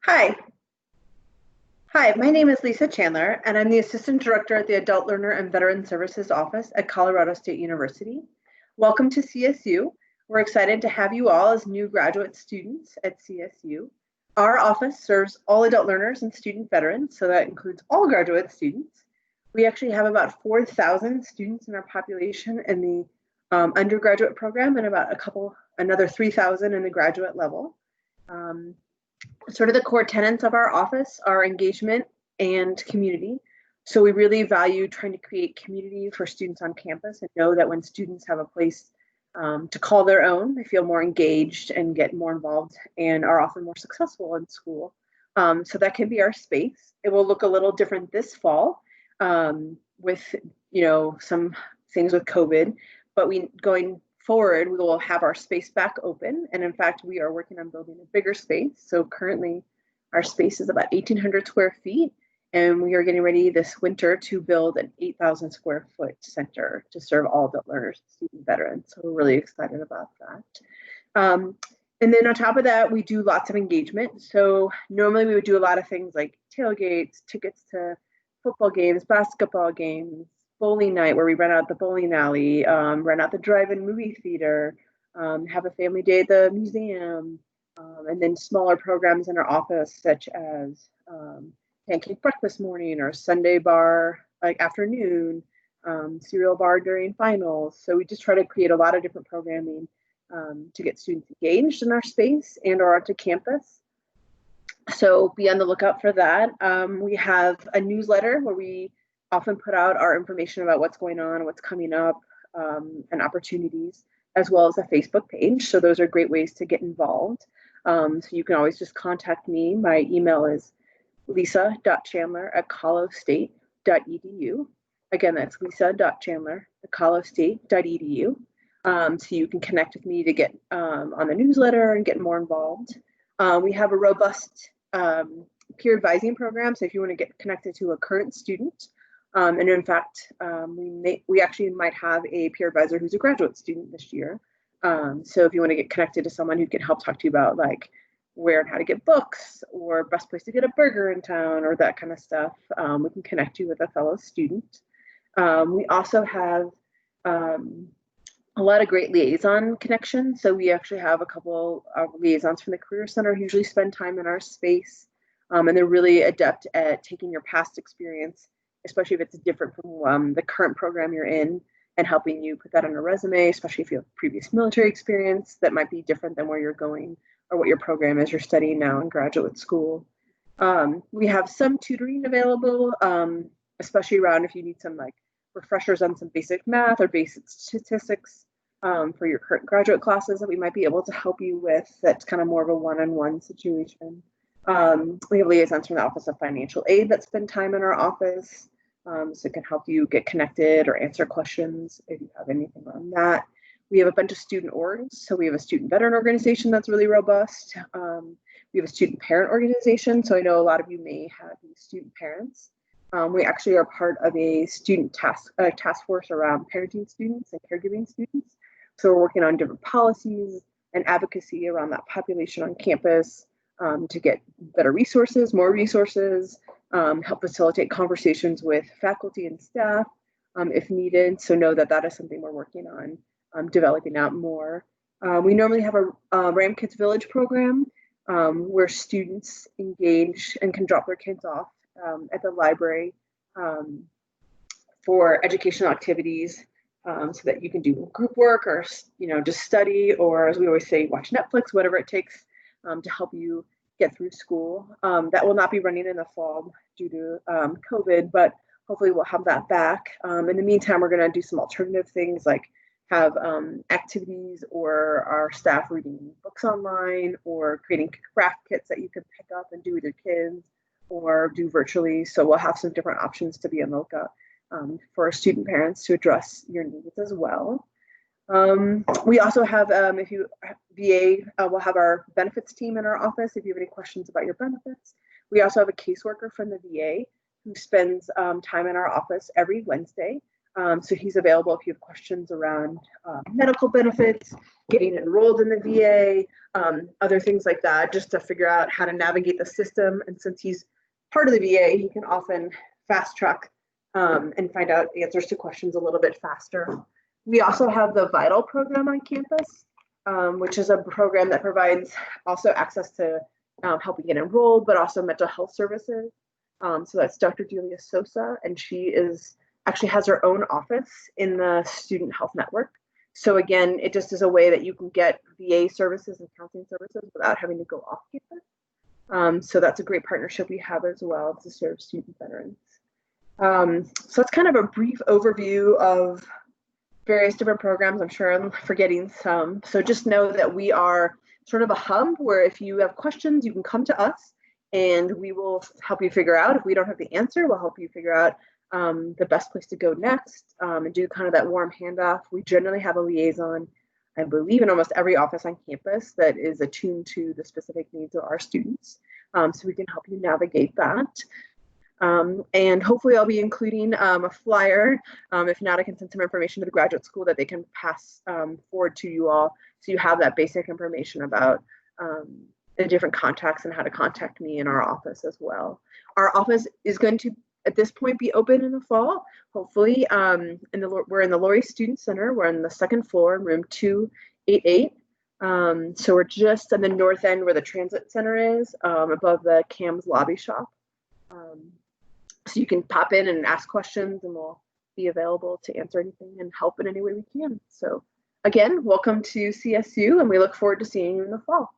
Hi, my name is Lisa Chandler, and I'm the Assistant Director at the Adult Learner and Veteran Services Office at Colorado State University. Welcome to CSU. We're excited to have you all as new graduate students at CSU. Our office serves all adult learners and student veterans, so that includes all graduate students. We actually have about 4,000 students in our population in the undergraduate program and about another 3,000 in the graduate level. Sort of the core tenets of our office are engagement and community. So we really value trying to create community for students on campus and know that when students have a place to call their own, they feel more engaged and get more involved and are often more successful in school. So that can be our space. It will look a little different this fall with some things with COVID, but going forward, we will have our space back open. And in fact, we are working on building a bigger space. So currently our space is about 1,800 square feet. And we are getting ready this winter to build an 8,000 square foot center to serve all adult learners and student veterans. So we're really excited about that. And then on top of that, we do lots of engagement. So normally we would do a lot of things like tailgates, tickets to football games, basketball games, bowling night where we rent out the bowling alley, rent out the drive-in movie theater, have a family day at the museum, and then smaller programs in our office such as pancake breakfast morning or Sunday bar like afternoon, cereal bar during finals. So we just try to create a lot of different programming to get students engaged in our space and or onto campus. So be on the lookout for that. We have a newsletter where we often put out our information about what's going on, what's coming up, and opportunities, as well as a Facebook page. So those are great ways to get involved. So you can always just contact me. My email is lisa.chandler@colostate.edu. Again, that's lisa.chandler@colostate.edu. So you can connect with me to get on the newsletter and get more involved. We have a robust peer advising program. So if you want to get connected to a current student, and in fact, we actually might have a peer advisor who's a graduate student this year. So if you want to get connected to someone who can help talk to you about like where and how to get books or best place to get a burger in town or that kind of stuff, we can connect you with a fellow student. We also have a lot of great liaison connections. So we actually have a couple of liaisons from the Career Center who usually spend time in our space. And they're really adept at taking your past experience, especially if it's different from the current program you're in, and helping you put that on a resume, especially if you have previous military experience that might be different than where you're going or what your program is you're studying now in graduate school. We have some tutoring available, especially around if you need some like refreshers on some basic math or basic statistics for your current graduate classes that we might be able to help you with. That's kind of more of a one-on-one situation. We have liaisons from the Office of Financial Aid that spend time in our office, so it can help you get connected or answer questions if you have anything on that. We have a bunch of student orgs. So we have a student veteran organization that's really robust. We have a student parent organization. So I know a lot of you may have student parents. We actually are part of a student task force around parenting students and caregiving students. So we're working on different policies and advocacy around that population on campus to get better resources, more resources, help facilitate conversations with faculty and staff if needed. So know that that is something we're working on developing out more. We normally have a Ram Kids Village program where students engage and can drop their kids off at the library for educational activities so that you can do group work or just study, or as we always say, watch Netflix, whatever it takes to help you get through school. That will not be running in the fall due to COVID, but hopefully we'll have that back. In the meantime, we're going to do some alternative things like have activities or our staff reading books online or creating craft kits that you can pick up and do with your kids or do virtually. So we'll have some different options to be on the lookout for our student parents to address your needs as well. We also have, if you VA, we'll have our benefits team in our office if you have any questions about your benefits. We also have a caseworker from the VA who spends time in our office every Wednesday So he's available if you have questions around medical benefits, getting enrolled in the VA, other things like that, just to figure out how to navigate the system. And since he's part of the VA, he can often fast track and find out answers to questions a little bit faster. We also have the Vital program on campus, which is a program that provides also access to helping get enrolled, but also mental health services. So that's Dr. Delia Sosa, and she actually has her own office in the Student Health Network. So again, it just is a way that you can get VA services and counseling services without having to go off campus. So that's a great partnership we have as well to serve student veterans. So it's kind of a brief overview of various different programs. I'm sure I'm forgetting some. So just know that we are sort of a hub where if you have questions, you can come to us and we will help you figure out. If we don't have the answer, we'll help you figure out the best place to go next and do kind of that warm handoff. We generally have a liaison, I believe, in almost every office on campus that is attuned to the specific needs of our students. So we can help you navigate that. And hopefully I'll be including a flyer. If not, I can send some information to the graduate school that they can pass forward to you all, so you have that basic information about the different contacts and how to contact me in our office as well. Our office is going to, at this point, be open in the fall, hopefully. We're in the Laurie Student Center. We're on the second floor in room 288. So we're just on the north end where the transit center is, above the CAMS lobby shop. So you can pop in and ask questions, and we'll be available to answer anything and help in any way we can. So again, welcome to CSU, and we look forward to seeing you in the fall.